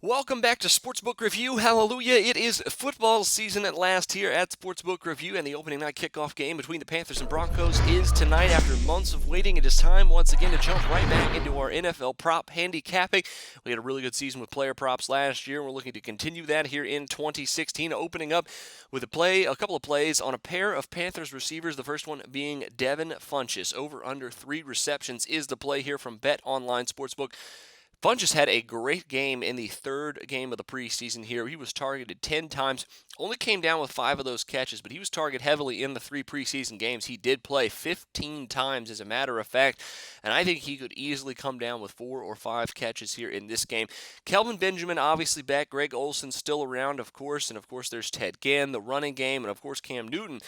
Welcome back to Sportsbook Review. Hallelujah. It is football season at last here at Sportsbook Review, and the opening night kickoff game between the Panthers and Broncos is tonight. After months of waiting, it is time once again to jump right back into our NFL prop handicapping. We had a really good season with player props last year, and we're looking to continue that here in 2016, opening up with a couple of plays on a pair of Panthers receivers, the first one being Devin Funchess. Over under 3 receptions is the play here from Bet Online Sportsbook. Funchess had a great game in the third game of the preseason here. He was targeted 10 times, only came down with 5 of those catches, but he was targeted heavily in the 3 preseason games. He did play 15 times, as a matter of fact, and I think he could easily come down with 4 or 5 catches here in this game. Kelvin Benjamin obviously back, Greg Olsen still around, of course, and of course there's Ted Ginn, the running game, and of course Cam Newton.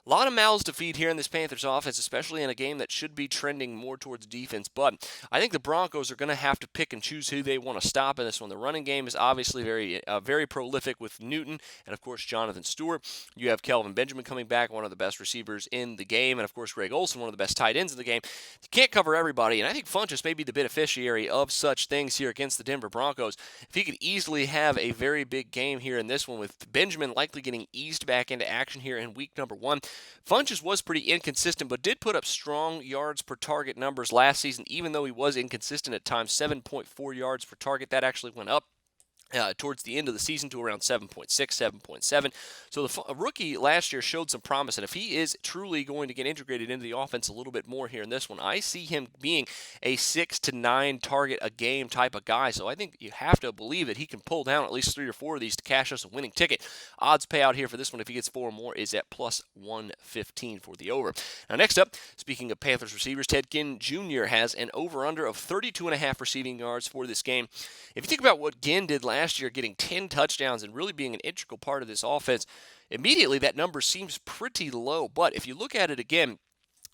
A lot of mouths to feed here in this Panthers offense, especially in a game that should be trending more towards defense. But I think the Broncos are going to have to pick and choose who they want to stop in this one. The running game is obviously very prolific with Newton and, of course, Jonathan Stewart. You have Kelvin Benjamin coming back, one of the best receivers in the game, and, of course, Greg Olsen, one of the best tight ends in the game. You can't cover everybody, and I think Funchess may be the beneficiary of such things here against the Denver Broncos. If he could easily have a very big game here in this one, with Benjamin likely getting eased back into action here in week number 1. Funchess was pretty inconsistent, but did put up strong yards per target numbers last season, even though he was inconsistent at times. 7.4 yards per target. That actually went up towards the end of the season to around 7.6, 7.7. So the rookie last year showed some promise, and if he is truly going to get integrated into the offense a little bit more here in this one, I see him being a 6 to 9 target a game type of guy. So I think you have to believe that he can pull down at least 3 or 4 of these to cash us a winning ticket. Odds payout here for this one, if he gets 4 or more, is at plus 115 for the over. Now next up, speaking of Panthers receivers, Ginn Jr. has an over-under of 32.5 receiving yards for this game. If you think about what Ginn did last year, getting 10 touchdowns and really being an integral part of this offense, immediately that number seems pretty low. But if you look at it again,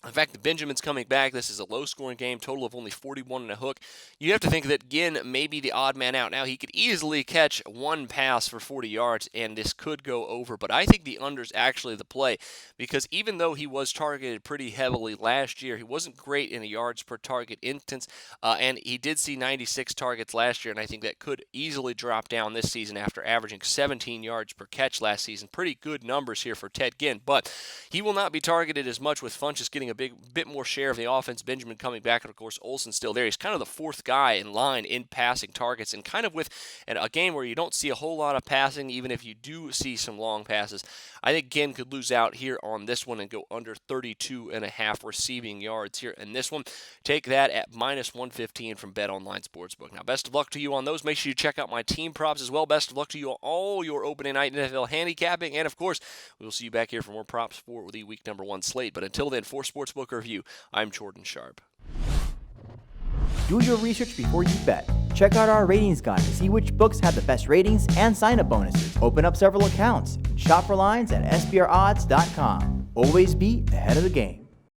in fact, the Benjamin's coming back. This is a low-scoring game, total of only 41 and a hook. You have to think that Ginn may be the odd man out. Now, he could easily catch one pass for 40 yards, and this could go over. But I think the under's actually the play, because even though he was targeted pretty heavily last year, he wasn't great in a yards per target instance, and he did see 96 targets last year, and I think that could easily drop down this season after averaging 17 yards per catch last season. Pretty good numbers here for Ted Ginn, but he will not be targeted as much, with Funchess getting a bit more share of the offense. Benjamin coming back, and of course Olsen still there. He's kind of the 4th guy in line in passing targets, and kind of with a game where you don't see a whole lot of passing, even if you do see some long passes. I think Ginn could lose out here on this one and go under 32.5 receiving yards here in this one. Take that at minus 115 from Bet Online Sportsbook. Now, best of luck to you on those. Make sure you check out my team props as well. Best of luck to you on all your opening night NFL handicapping, and of course, we'll see you back here for more props for the week number 1 slate. But until then, for Sportsbook Review, I'm Jordan Sharp. Do your research before you bet. Check out our ratings guide to see which books have the best ratings and sign-up bonuses. Open up several accounts. Shop for lines at sbrodds.com. Always be ahead of the game.